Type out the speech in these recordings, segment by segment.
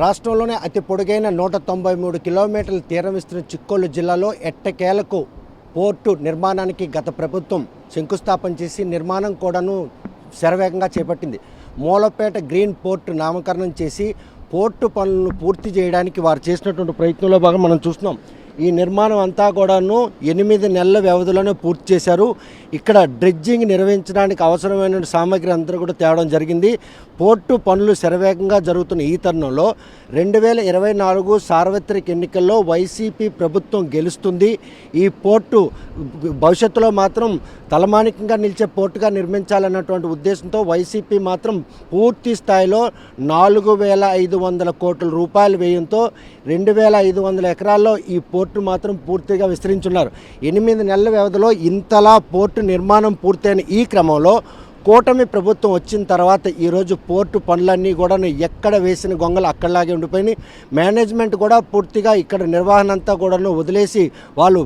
రాష్ట్రంలోనే అతి పొడుగైన 193 కిలోమీటర్ల తీరం విస్తృత చిక్కోలు జిల్లాలో ఎట్టకేలకు పోర్టు నిర్మాణానికి గత ప్రభుత్వం శంకుస్థాపన చేసి నిర్మాణం కూడాను శరవేగంగా చేపట్టింది. మూలపేట గ్రీన్ పోర్టు నామకరణం చేసి పోర్టు పనులను పూర్తి చేయడానికి వారు చేసినటువంటి ప్రయత్నంలో భాగంగా మనం చూస్తున్నాం. ఈ నిర్మాణం అంతా కూడాను 8 నెలల వ్యవధిలోనే పూర్తి చేశారు. ఇక్కడ డ్రెడ్జింగ్ నిర్వహించడానికి అవసరమైన సామగ్రి అంతా కూడా తేవడం జరిగింది. పోర్టు పనులు శరవేగంగా జరుగుతున్న ఈ తరుణంలో 2024 సార్వత్రిక ఎన్నికల్లో వైసీపీ ప్రభుత్వం గెలుస్తుంది. ఈ పోర్టు భవిష్యత్తులో మాత్రం తలమానికంగా నిలిచే పోర్టుగా నిర్మించాలన్నటువంటి ఉద్దేశంతో వైసీపీ మాత్రం పూర్తి స్థాయిలో 4,500 కోట్ల రూపాయల వ్యయంతో 2,500 ఎకరాల్లో ఈ పోర్టు మాత్రం పూర్తిగా విస్తరించున్నారు. 8 నెలల వ్యవధిలో ఇంతలా పోర్టు నిర్మాణం పూర్తయిన ఈ క్రమంలో కూటమి ప్రభుత్వం వచ్చిన తర్వాత ఈరోజు పోర్టు పనులన్నీ కూడా ఎక్కడ వేసిన గొంగలు అక్కడలాగే ఉండిపోయినాయి. మేనేజ్మెంట్ కూడా పూర్తిగా ఇక్కడ నిర్వహణ అంతా కూడాను వదిలేసి వాళ్ళు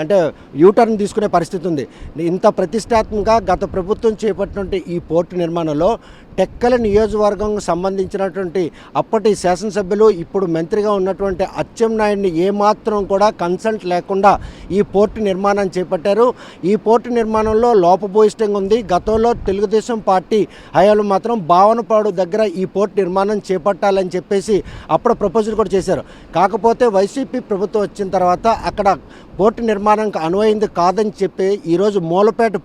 అంటే యూటర్న్ తీసుకునే పరిస్థితి ఉంది. ఇంత ప్రతిష్టాత్మకంగా గత ప్రభుత్వం చేపట్టినటువంటి ఈ పోర్టు నిర్మాణంలో టెక్కల నియోజకవర్గం సంబంధించినటువంటి అప్పటి శాసనసభ్యులు ఇప్పుడు మంత్రిగా ఉన్నటువంటి అచ్చెన్నాయుడిని ఏమాత్రం కూడా కన్సల్ట్ లేకుండా ఈ పోర్టు నిర్మాణాన్ని చేపట్టారు. ఈ పోర్టు నిర్మాణంలో లోపభూయిష్టంగా ఉంది. గతంలో తెలుగుదేశం పార్టీ హయాంలో మాత్రం భావనపాడు దగ్గర ఈ పోర్టు నిర్మాణం చేపట్టాలని చెప్పేసి అప్పుడు ప్రపోజల్ కూడా చేశారు. కాకపోతే వైసీపీ ప్రభుత్వం వచ్చిన తర్వాత అక్కడ పోర్టు నిర్మాణానికి అనువైంది కాదని చెప్పి ఈరోజు మూలపేట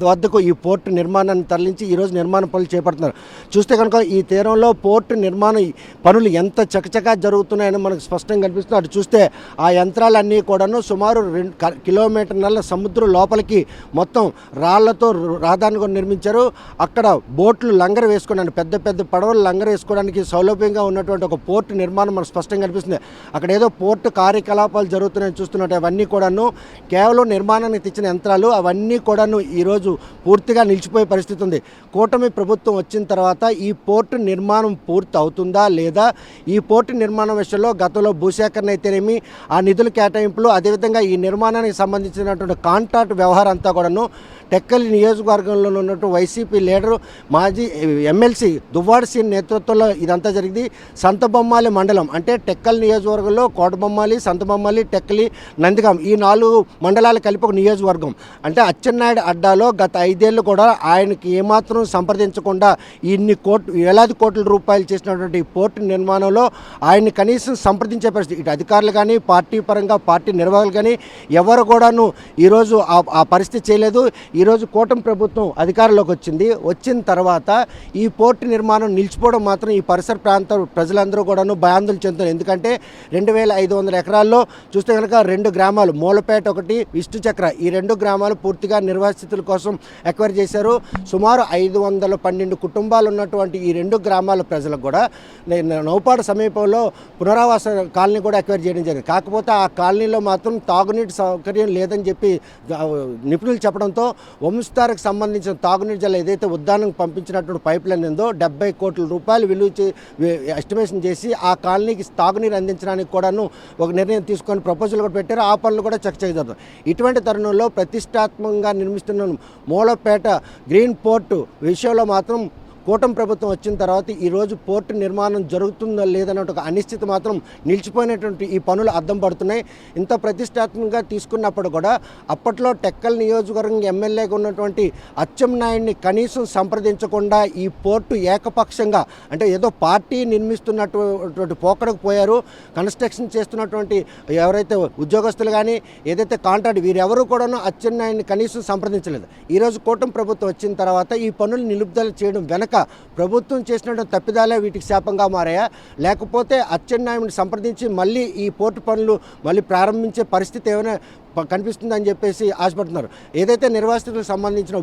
వద్దకు ఈ పోర్టు నిర్మాణాన్ని తరలించి ఈరోజు నిర్మాణ పనులు చేపడుతున్నారు. చూస్తే కనుక ఈ తీరంలో పోర్టు నిర్మాణ పనులు ఎంత చకచకా జరుగుతున్నాయని మనకు స్పష్టంగా కనిపిస్తుంది. అటు చూస్తే ఆ యంత్రాలన్నీ కూడాను సుమారు 2 కిలోమీటర్ల సముద్రం లోపలికి మొత్తం రాళ్లతో రహదారిని కూడా నిర్మించారు. అక్కడ బోట్లు లంగర వేసుకోవడానికి పెద్ద పెద్ద పడవలు లంగర వేసుకోవడానికి సౌలభ్యంగా ఉన్నటువంటి ఒక పోర్టు నిర్మాణం మనకు స్పష్టంగా కనిపిస్తుంది. అక్కడ ఏదో పోర్టు కార్యకలాపాలు జరుగుతున్నాయని చూస్తున్నట్టు అవన్నీ కూడాను కేవలం నిర్మాణానికి తెచ్చిన యంత్రాలు అవన్నీ కూడాను ఈరోజు పూర్తిగా నిలిచిపోయే పరిస్థితి ఉంది. కూటమి ప్రభుత్వం వచ్చిన తర్వాత ఈ పోర్టు నిర్మాణం పూర్తి అవుతుందా లేదా, ఈ పోర్టు నిర్మాణం విషయంలో గతంలో భూసేకరణ అయితేనేమి ఆ నిధుల కేటాయింపులు అదేవిధంగా ఈ నిర్మాణానికి సంబంధించినటువంటి కాంట్రాక్ట్ వ్యవహారం అంతా కూడాను టెక్కలి నియోజకవర్గంలో ఉన్నటువంటి వైసీపీ లీడరు మాజీ ఎమ్మెల్సీ దువ్వాడ సీన్ నేతృత్వంలో ఇదంతా జరిగింది. సంతబొమ్మాలి మండలం అంటే టెక్కలి నియోజకవర్గంలో కోటబొమ్మాలి, సంతబొమ్మాలి, టెక్కలి, నందిగాం ఈ 4 మండలాలు కలిపి ఒక నియోజకవర్గం. అంటే అచ్చెన్నాయుడు అడ్డాలో గత 5 ఏళ్ళు కూడా ఆయనకి ఏమాత్రం సంప్రదించకుండా ఇన్ని వేలాది కోట్ల రూపాయలు చేసినటువంటి పోర్టు నిర్మాణంలో ఆయన్ని కనీసం సంప్రదించే పరిస్థితి ఇటు అధికారులు కానీ పార్టీ పరంగా పార్టీ నిర్వాహకులు కానీ ఎవరు కూడాను ఈరోజు ఆ పరిస్థితి చేయలేదు. ఈరోజు కూటమి ప్రభుత్వం అధికారంలోకి వచ్చిన తర్వాత ఈ పోర్టు నిర్మాణం నిలిచిపోవడం మాత్రం ఈ పరిసర ప్రాంత ప్రజలందరూ కూడాను భయాందోళన చెందుతున్నారు. ఎందుకంటే 2,500 ఎకరాల్లో చూస్తే కనుక 2 గ్రామాలు మూలపేట ఒకటి విష్ణుచక్ర ఈ 2 గ్రామాలు పూర్తిగా నిర్వాసితుల కోసం ఎక్వైర్ చేశారు. సుమారు 512 కుటుంబాలు ఉన్నటువంటి ఈ 2 గ్రామాల ప్రజలకు కూడా నౌపాడు సమీపంలో పునరావాస కాలనీ కూడా ఎక్వైర్ చేయడం జరిగింది. కాకపోతే ఆ కాలనీలో మాత్రం తాగునీటి సౌకర్యం లేదని చెప్పి నిపుణులు చెప్పడంతో వంశధారకు సంబంధించిన తాగునీటి జల ఏదైతే ఉద్యానం పంపించినటువంటి పైప్ లైన్ ఉందో 70 కోట్ల రూపాయలు విలువ ఎస్టిమేషన్ చేసి ఆ కాలనీకి తాగునీరు అందించడానికి కూడాను ఒక నిర్ణయం తీసుకొని ప్రపోజల్ కూడా పెట్టారు. ఆ పనులు కూడా చకచక. ఇటువంటి తరుణంలో ప్రతిష్టాత్మకంగా నిర్మిస్తున్న మూలపేట గ్రీన్ పోర్టు విషయంలో మాత్రం కూటమి ప్రభుత్వం వచ్చిన తర్వాత ఈరోజు పోర్టు నిర్మాణం జరుగుతుందా లేదన్న ఒక అనిశ్చితి మాత్రం నిలిచిపోయినటువంటి ఈ పనులు అద్దం పడుతున్నాయి. ఇంత ప్రతిష్టాత్మకంగా తీసుకున్నప్పుడు కూడా అప్పట్లో టెక్కల్ నియోజకవర్గం ఎమ్మెల్యేగా ఉన్నటువంటి అచ్చెన్నాయుడిని కనీసం సంప్రదించకుండా ఈ పోర్టు ఏకపక్షంగా అంటే ఏదో పార్టీ నిర్మిస్తున్నటువంటి పోకడకు పోయారు. కన్స్ట్రక్షన్ చేస్తున్నటువంటి ఎవరైతే ఉద్యోగస్తులు కానీ ఏదైతే కాంట్రాక్ట్ వీరెవరూ కూడాను అచ్చెన్నాయుడిని కనీసం సంప్రదించలేదు. ఈరోజు కూటమి ప్రభుత్వం వచ్చిన తర్వాత ఈ పనులు నిలుపుదల చేయడం వెనక ప్రభుత్వం చేసినటువంటి తప్పిదాలే వీటికి శాపంగా మారాయా, లేకపోతే అచ్చెన్నాయుడిని సంప్రదించి మళ్ళీ ఈ పోర్టు పనులు మళ్ళీ ప్రారంభించే పరిస్థితి ఏమైనా కనిపిస్తుందని చెప్పేసి ఆశపడుతున్నారు. ఏదైతే నిర్వాసితులకు సంబంధించిన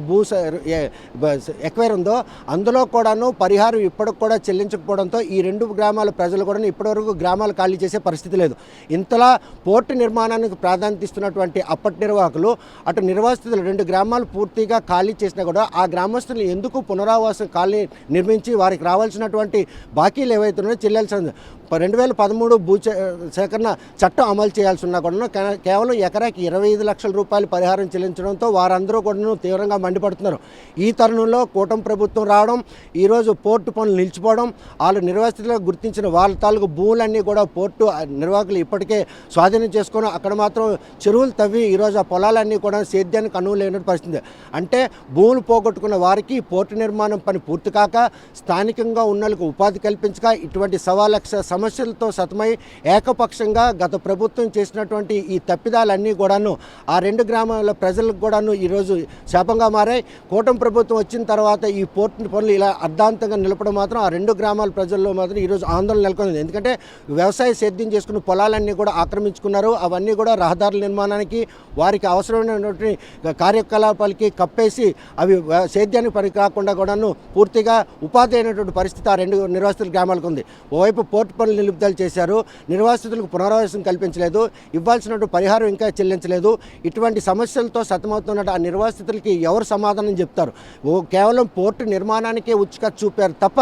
ఎక్వైర్ ఉందో అందులో కూడాను పరిహారం ఇప్పటికి కూడా చెల్లించకపోవడంతో ఈ 2 గ్రామాల ప్రజలు కూడా ఇప్పటివరకు గ్రామాలు ఖాళీ చేసే పరిస్థితి లేదు. ఇంతలా పోర్టు నిర్మాణానికి ప్రాధాన్యత ఇస్తున్నటువంటి అప్పటి నిర్వాహకులు అటు నిర్వాసితులు 2 గ్రామాలు పూర్తిగా ఖాళీ చేసినా కూడా ఆ గ్రామస్తులు ఎందుకు పునరావాస కాలనీ నిర్మించి వారికి రావాల్సినటువంటి బాకీలు ఏవైతే ఉన్నాయో చెల్లాల్సింది 2013 సేకరణ చట్టం అమలు చేయాల్సి ఉన్నా కూడా కేవలం ఎకరాకి 25 లక్షల రూపాయలు పరిహారం చెల్లించడంతో వారందరూ కూడా తీవ్రంగా మండిపడుతున్నారు. ఈ తరుణంలో కూటమి ప్రభుత్వం రావడం, ఈరోజు పోర్టు పనులు నిలిచిపోవడం, వాళ్ళు నిర్వాసితులుగా గుర్తించిన వాళ్ళ తాలూకు భూములన్నీ కూడా పోర్టు నిర్వాహకులు ఇప్పటికే స్వాధీనం చేసుకొని అక్కడ మాత్రం చెరువులు తవ్వి ఈరోజు ఆ పొలాలన్నీ కూడా సేద్యానికి అనువు లేని పరిస్థితి. అంటే భూములు పోగొట్టుకున్న వారికి పోర్టు నిర్మాణం పని పూర్తి కాక స్థానికంగా ఉన్న వాళ్ళకు ఉపాధి కల్పించక ఇటువంటి సవాలక్ష సమస్యలతో సతమై ఏకపక్షంగా గత ప్రభుత్వం చేసినటువంటి ఈ తప్పిదాలన్నీ కూడాను ఆ 2 గ్రామాల ప్రజలకు కూడాను ఈరోజు శాపంగా మారాయి. కూటమి ప్రభుత్వం వచ్చిన తర్వాత ఈ పోర్టు పనులు ఇలా అర్ధాంతంగా నిలపడం మాత్రం ఆ 2 గ్రామాల ప్రజల్లో మాత్రం ఈరోజు ఆందోళన నెలకొంది. ఎందుకంటే వ్యవసాయ సేద్యం చేసుకున్న పొలాలన్నీ కూడా ఆక్రమించుకున్నారు. అవన్నీ కూడా రహదారుల నిర్మాణానికి వారికి అవసరమైనటువంటి కార్యకలాపాలకి కప్పేసి అవి సేద్యానికి పని కాకుండా కూడాను పూర్తిగా ఉపాధి అయినటువంటి పరిస్థితి ఆ 2 నిర్వాసితుల గ్రామాలకు ఉంది. ఓవైపు పోర్టు పనులు నిలుపుదల చేశారు, నిర్వాసితులకు పునరావాసం కల్పించలేదు, ఇవ్వాల్సినటువంటి పరిహారం ఇంకా చెల్లించలేదు. ఇటువంటి సమస్యలతో సతమవుతున్న ఆ నిర్వాసితులకి ఎవరు సమాధానం చెప్తారు? కేవలం పోర్టు నిర్మాణానికే ఉచిత చూపారు తప్ప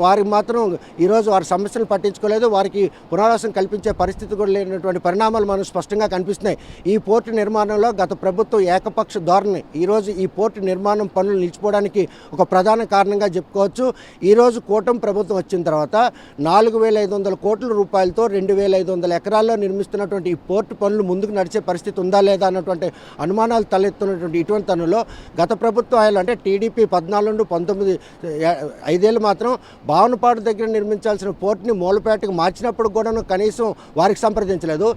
వారికి మాత్రం ఈరోజు వారి సమస్యలు పట్టించుకోలేదు. వారికి పునరావాసం కల్పించే పరిస్థితి కూడా లేనటువంటి పరిణామాలు మనకు స్పష్టంగా కనిపిస్తున్నాయి. ఈ పోర్టు నిర్మాణంలో గత ప్రభుత్వం ఏకపక్ష ధోరణి ఈరోజు ఈ పోర్టు నిర్మాణం పనులు నిలిచిపోవడానికి ఒక ప్రధాన కారణంగా చెప్పుకోవచ్చు. ఈరోజు కూటమి ప్రభుత్వం వచ్చిన తర్వాత 4,500 కోట్ల రూపాయలతో 2,500 ఎకరాల్లో నిర్మిస్తున్నటువంటి ఈ పోర్టు పనులు ముందుకు నడిచే పరిస్థితి ఉందా లేదా అన్నటువంటి అనుమానాలు తలెత్తున్నటువంటి ఇటువంటి తరుణంలో గత ప్రభుత్వాలు అంటే టీడీపీ 14 నుండి 19 5 మాత్రం భావనపాడు దగ్గర నిర్మించాల్సిన పోర్టుని మూలపేటకు మార్చినప్పుడు కూడా కనీసం వారికి సంప్రదించలేదు.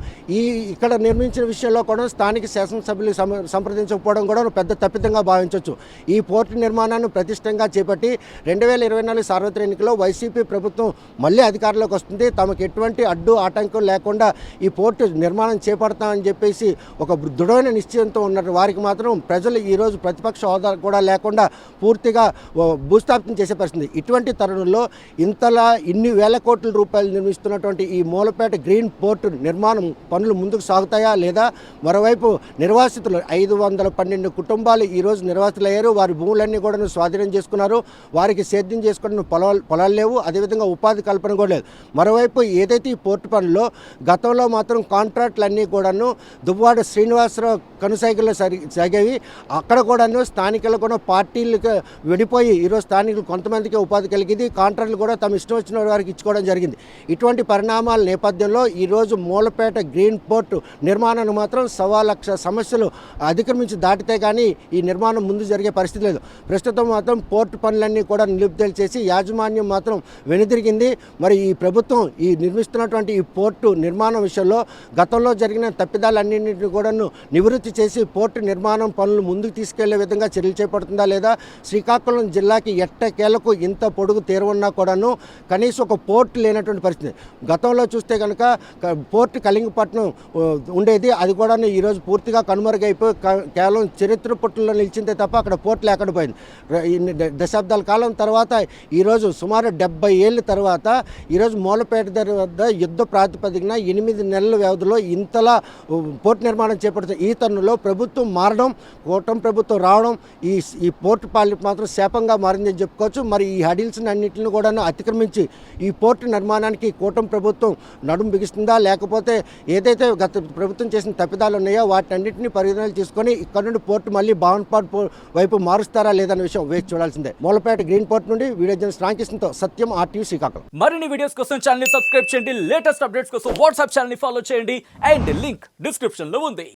ఇక్కడ నిర్మించిన విషయంలో కూడా స్థానిక శాసనసభ్యులు సంప్రదించకపోవడం కూడా పెద్ద తప్పిదంగా భావించవచ్చు. ఈ పోర్టు నిర్మాణాన్ని ప్రతిష్టంగా చేపట్టి 2024 సార్వత్రిక ఎన్నికల్లో వైసీపీ ప్రభుత్వం మళ్ళీ అధికారంలోకి వస్తుంది, తమకు ఎటువంటి అడ్డు ఆటంకం లేకుండా ఈ పోర్టు నిర్మాణం చేపడతామని చెప్పేసి ఒక దృఢమైన నిశ్చయంతో ఉన్న వారికి మాత్రం ప్రజలు ఈరోజు ప్రతిపక్ష హోదా కూడా లేకుండా పూర్తిగా భూస్థాపితం చేసే పరిస్థితి. ఇటువంటి తరుణంలో ఇంతలా ఇన్ని వేల కోట్ల రూపాయలు నిర్మిస్తున్నటువంటి ఈ మూలపేట గ్రీన్ పోర్టు నిర్మాణం పనులు ముందుకు సాగుతాయా లేదా? మరోవైపు నిర్వాసితులు 512 కుటుంబాలు ఈరోజు నిర్వాసితులయ్యారు. వారి భూములన్నీ కూడా స్వాధీనం చేసుకున్నారు. వారికి సేద్యం చేసుకున్న పొలాలు లేవు, అదేవిధంగా ఉపాధి కల్పన కూడా లేదు. మరోవైపు ఏదైతే ఈ పోర్టు పనుల్లో గతంలో మాత్రం కాంట్రాక్టులన్నీ కూడాను దువ్వాడ శ్రీనివాసరావు కనుసైకిల్లో సాగేవి. అక్కడ కూడాను స్థానికులు కూడా పార్టీలకు విడిపోయి ఈరోజు స్థానికులు కొంతమందికి ఉపాధి కలిగింది, కాంట్రాక్టులు కూడా తమ ఇష్టం వచ్చిన వారికి ఇచ్చుకోవడం జరిగింది. ఇటువంటి పరిణామాల నేపథ్యంలో ఈరోజు మూలపేట గ్రీన్ పోర్టు నిర్మాణాన్ని మాత్రం 1,00,000 సమస్యలు అధిగమించి దాటితే కానీ ఈ నిర్మాణం ముందు జరిగే పరిస్థితి లేదు. ప్రస్తుతం మాత్రం పోర్టు పనులన్నీ కూడా నిలుపుదల చేసి యాజమాన్యం మాత్రం వెనుదిరిగింది. మరి ఈ ప్రభుత్వం ఈ నిర్మిస్తున్నటువంటి ఈ పోర్టు నిర్మాణం విషయంలో గతంలో జరిగిన తప్పిదాలన్నింటినీ కూడా నివృత్తి చేసి పోర్టు నిర్మాణం పనులు ముందుకు తీసుకెళ్లే విధంగా చర్యలు చేపడుతుందా లేదా? శ్రీకాకుళం జిల్లాకి ఎట్టకేలకు ఇంత పొడుగు తీరున్నా కూడాను కనీసం ఒక పోర్టు లేనటువంటి పరిస్థితి. గతంలో చూస్తే కనుక పోర్టు కళింగపట్నం ఉండేది, అది కూడా ఈరోజు పూర్తిగా కనుమరుగైపోయి కేవలం చరిత్ర పుట్టుల్లో నిలిచిందే తప్ప అక్కడ పోర్టు లేకుండా పోయింది. దశాబ్దాల కాలం తర్వాత ఈరోజు సుమారు 70 ఏళ్ళ తర్వాత ఈరోజు మూలపేట వద్ద యుద్ధ ప్రాతిపదికన 8 నెలల వ్యవధిలో ఇంతలా పోర్టు నిర్మాణం చేపడుతుంది. ఈ తరుణంలో ప్రభుత్వం మారడం, కూటమి ప్రభుత్వం రావడం ఈ పోర్టు పాలన మాత్రం శాపంగా మారిందని చెప్పుకోవచ్చు. మరి ఈ హడిల్స్ అన్నింటిని కూడా అతిక్రమించి ఈ పోర్టు నిర్మాణానికి కూటమి ప్రభుత్వం నడుము బిగిస్తుందా, లేకపోతే ఏదైతే గత ప్రభుత్వం చేసిన తప్పిదాలు ఉన్నాయో వాటన్నింటినీ పరిగణనలు తీసుకొని ఇక్కడ నుండి పోర్టు మళ్ళీ భావనపాడు వైపు మారుస్తారా లేదన్న విషయం వేచి చూడాల్సిందే. మూలపేట గ్రీన్ పోర్ట్ నుండి వీడియో జర్నలిస్ట్ రామకృష్ణతో సత్యం, RTV శ్రీకాకుళం. మరిన్ని వీడియోస్ కోసం ఛానల్ ని సబ్స్క్రైబ్ చేయండి, లేటెస్ట్ అప్డేట్స్ కోసం వాట్సాప్ ఛానల్ ని ఫాలో చేయండి అండ్ లింక్ డిస్క్రిప్షన్ లో ఉంది.